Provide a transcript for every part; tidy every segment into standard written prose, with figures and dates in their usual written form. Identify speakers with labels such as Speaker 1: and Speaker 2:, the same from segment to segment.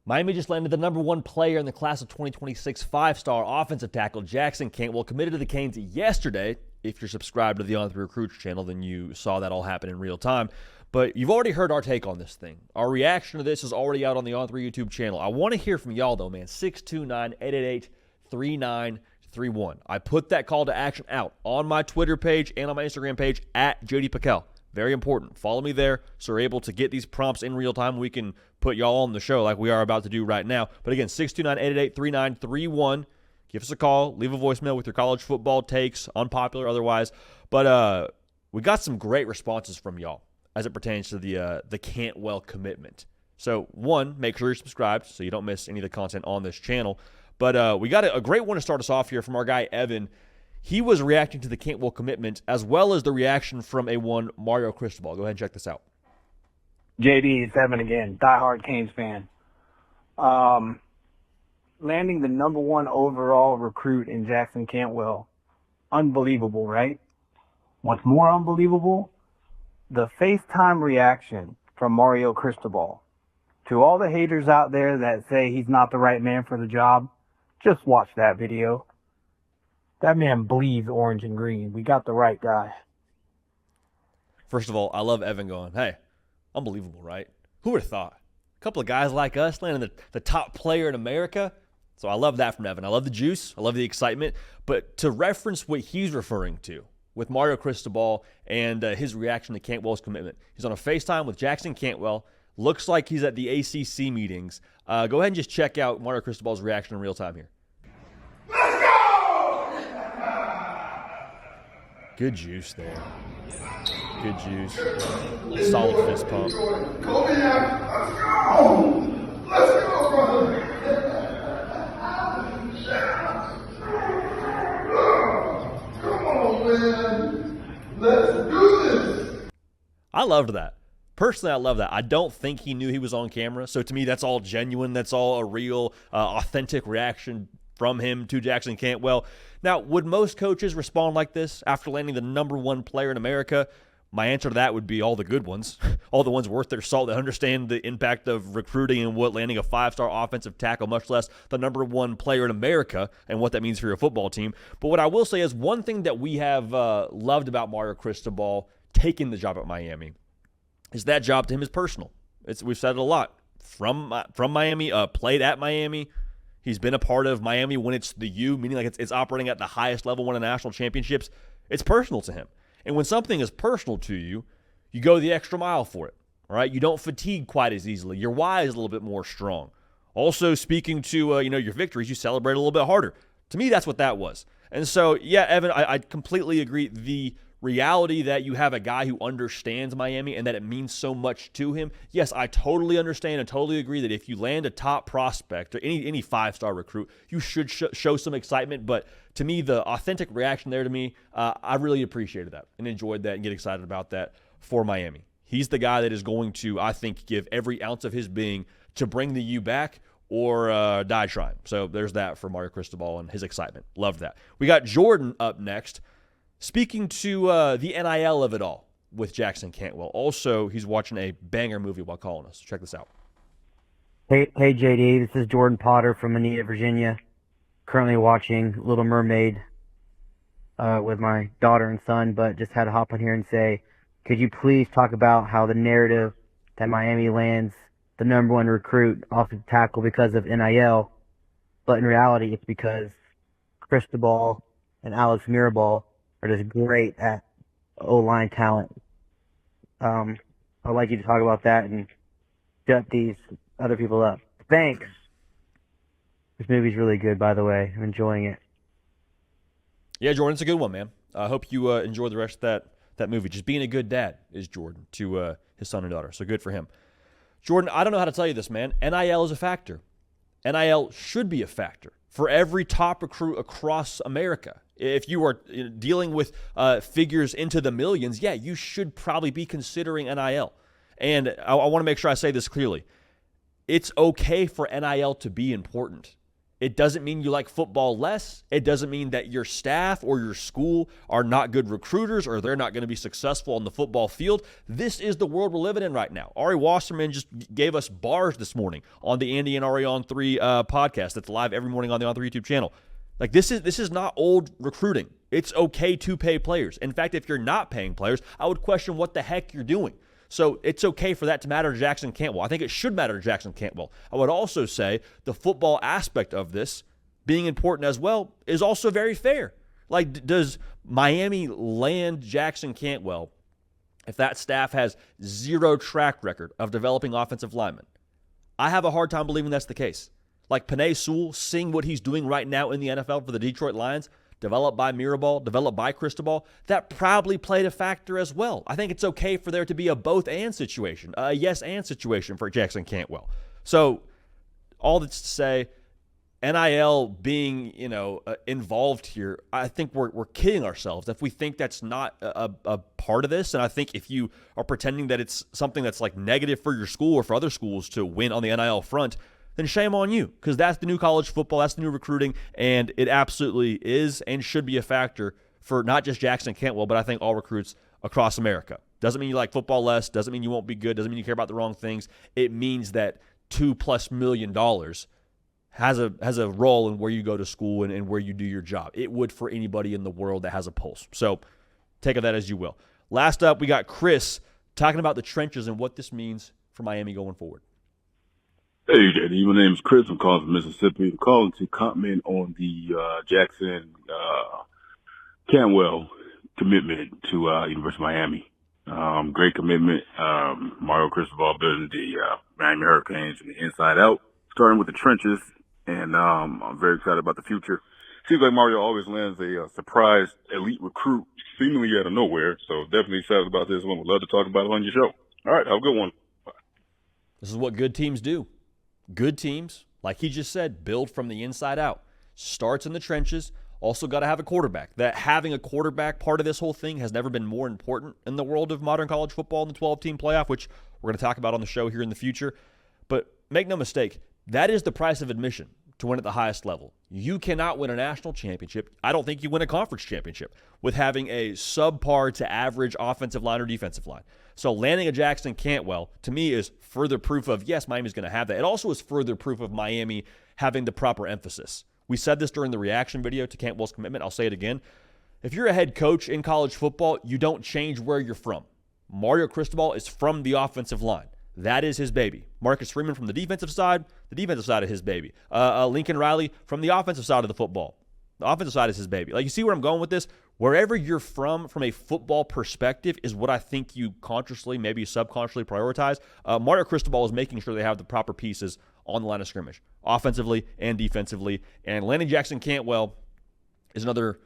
Speaker 1: Miami just landed the number one player in the class of 2026 five-star offensive tackle Jackson Cantwell, committed to the Canes yesterday. If you're subscribed to the On3 Recruits channel, then you saw that all happen in real time. But you've already heard our take on this thing. Our reaction to this is already out on the On3 YouTube channel. I want to hear from y'all, though, man. 629-888-3931. I put that call to action out on my Twitter page and on my Instagram page at JD Pickell. Very important. Follow me there so we're able to get these prompts in real time. We can put y'all on the show like we are about to do right now. But again, 629-888-3931. Give us a call. Leave a voicemail with your college football takes, unpopular otherwise. But we got some great responses from y'all as it pertains to the Cantwell commitment. So, one, make sure you're subscribed so you don't miss any of the content on this channel. But we got a great one to start us off here from our guy, Evan. He was reacting to the Cantwell commitment as well as the reaction from A1 Mario Cristobal. Go ahead and check this out.
Speaker 2: JD, it's Evan again, diehard Canes fan. Landing the number one overall recruit in Jackson Cantwell, unbelievable, right? What's more unbelievable? The FaceTime reaction from Mario Cristobal. To all the haters out there that say he's not the right man for the job, just watch that video. That man bleeds orange and green. We got the right guy.
Speaker 1: First of all, I love Evan going, hey, unbelievable, right? Who would have thought? A couple of guys like us landing the top player in America. So I love that from Evan. I love the juice. I love the excitement. But to reference what he's referring to with Mario Cristobal and his reaction to Cantwell's commitment, he's on a FaceTime with Jackson Cantwell. Looks like he's at the ACC meetings. Go ahead and just check out Mario Cristobal's reaction in real time here.
Speaker 3: Let's go!
Speaker 1: Good juice there. Good juice. Solid fist pump.
Speaker 3: Kobe, let's go! Let's go, brother! Come on, man. Let's do this.
Speaker 1: I loved that. Personally, I love that. I don't think he knew he was on camera. So to me, that's all genuine. That's all a real, authentic reaction from him to Jackson Cantwell. Now, would most coaches respond like this after landing the number one player in America? My answer to that would be all the good ones, all the ones worth their salt that understand the impact of recruiting and what landing a five-star offensive tackle, much less the number one player in America, and what that means for your football team. But what I will say is one thing that we have loved about Mario Cristobal taking the job at Miami is that job to him is personal. We've said it a lot. From Miami, played at Miami. He's been a part of Miami when it's the U, meaning like it's operating at the highest level, won national championships. It's personal to him. And when something is personal to you, you go the extra mile for it, all right? You don't fatigue quite as easily. Your why is a little bit more strong. Also, speaking to your victories, you celebrate a little bit harder. To me, that's what that was. And so, yeah, Evan, I completely agree. The reality that you have a guy who understands Miami and that it means so much to him, yes, I totally understand and totally agree that if you land a top prospect or any five-star recruit, you should show some excitement. But to me, the authentic reaction there to me, I really appreciated that and enjoyed that and get excited about that for Miami. He's the guy that is going to, I think, give every ounce of his being to bring the U back or die trying. So there's that for Mario Cristobal and his excitement. Loved that. We got Jordan up next. Speaking to the NIL of it all with Jackson Cantwell. Also, he's watching a banger movie while calling us. Check this out.
Speaker 4: Hey, JD. This is Jordan Potter from Anita, Virginia. Currently watching Little Mermaid with my daughter and son, but just had to hop on here and say, could you please talk about how the narrative that Miami lands the number one recruit offensive tackle because of NIL, but in reality it's because Cristobal and Alex Mirabal are just great at O-line talent. I'd like you to talk about that and shut these other people up. Thanks. This movie's really good, by the way. I'm enjoying it.
Speaker 1: Yeah, Jordan, it's a good one, man. I hope you enjoy the rest of that movie. Just being a good dad is Jordan to his son and daughter, so good for him. Jordan, I don't know how to tell you this, man. NIL is a factor. NIL should be a factor for every top recruit across America. If you are dealing with figures into the millions, yeah, you should probably be considering NIL. And I want to make sure I say this clearly. It's okay for NIL to be important. It doesn't mean you like football less. It doesn't mean that your staff or your school are not good recruiters or they're not going to be successful on the football field. This is the world we're living in right now. Ari Wasserman just gave us bars this morning on the Andy and Ari on 3 podcast that's live every morning on the On 3 YouTube channel. Like, this is not old recruiting. It's okay to pay players. In fact, if you're not paying players, I would question what the heck you're doing. So it's okay for that to matter to Jackson Cantwell. I think it should matter to Jackson Cantwell. I would also say the football aspect of this being important as well is also very fair. Like, does Miami land Jackson Cantwell if that staff has zero track record of developing offensive linemen? I have a hard time believing that's the case. Like Penei Sewell, seeing what he's doing right now in the NFL for the Detroit Lions, developed by Mirabal, developed by Cristobal, that probably played a factor as well. I think it's okay for there to be a both-and situation, a yes-and situation for Jackson Cantwell. So all that's to say, NIL being, involved here, I think we're kidding ourselves if we think that's not a part of this. And I think if you are pretending that it's something that's like negative for your school or for other schools to win on the NIL front, then shame on you, because that's the new college football, that's the new recruiting, and it absolutely is and should be a factor for not just Jackson Cantwell, but I think all recruits across America. Doesn't mean you like football less, doesn't mean you won't be good, doesn't mean you care about the wrong things. It means that $2+ million has a role in where you go to school and where you do your job. It would for anybody in the world that has a pulse. So take of that as you will. Last up, we got Chris talking about the trenches and what this means for Miami going forward.
Speaker 5: Hey, Daddy. My name is Chris. I'm calling from Mississippi. I'm calling to comment on the Jackson Cantwell commitment to University of Miami. Great commitment. Mario Cristobal building the Miami Hurricanes from the inside out, starting with the trenches, and I'm very excited about the future. Seems like Mario always lands a surprise elite recruit seemingly out of nowhere, so definitely excited about this one. Would love to talk about it on your show. All right, have a good one. Bye.
Speaker 1: This is what good teams do. Good teams, like he just said, build from the inside out. Starts in the trenches. Also got to have a quarterback. That having a quarterback part of this whole thing has never been more important in the world of modern college football in the 12-team playoff, which we're going to talk about on the show here in the future. But make no mistake, that is the price of admission to win at the highest level. You cannot win a national championship. I don't think you win a conference championship with having a subpar to average offensive line or defensive line. So landing a Jackson Cantwell, to me, is further proof of, yes, Miami's going to have that. It also is further proof of Miami having the proper emphasis. We said this during the reaction video to Cantwell's commitment. I'll say it again. If you're a head coach in college football, you don't change where you're from. Mario Cristobal is from the offensive line. That is his baby. Marcus Freeman from the defensive side of his baby. Lincoln Riley from the offensive side of the football. The offensive side is his baby. Like, you see where I'm going with this? Wherever you're from a football perspective is what I think you consciously, maybe subconsciously prioritize. Mario Cristobal is making sure they have the proper pieces on the line of scrimmage, offensively and defensively. And landing Jackson Cantwell is another,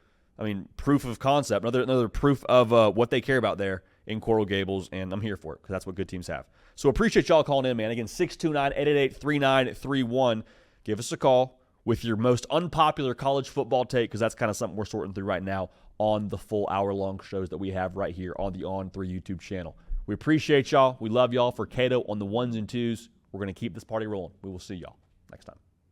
Speaker 1: proof of concept, another proof of what they care about there in Coral Gables, and I'm here for it because that's what good teams have. So appreciate y'all calling in, man. Again, 629-888-3931. Give us a call with your most unpopular college football take, because that's kind of something we're sorting through right now on the full hour-long shows that we have right here on the On3 YouTube channel. We appreciate y'all. We love y'all. For Cato on the ones and twos, we're going to keep this party rolling. We will see y'all next time.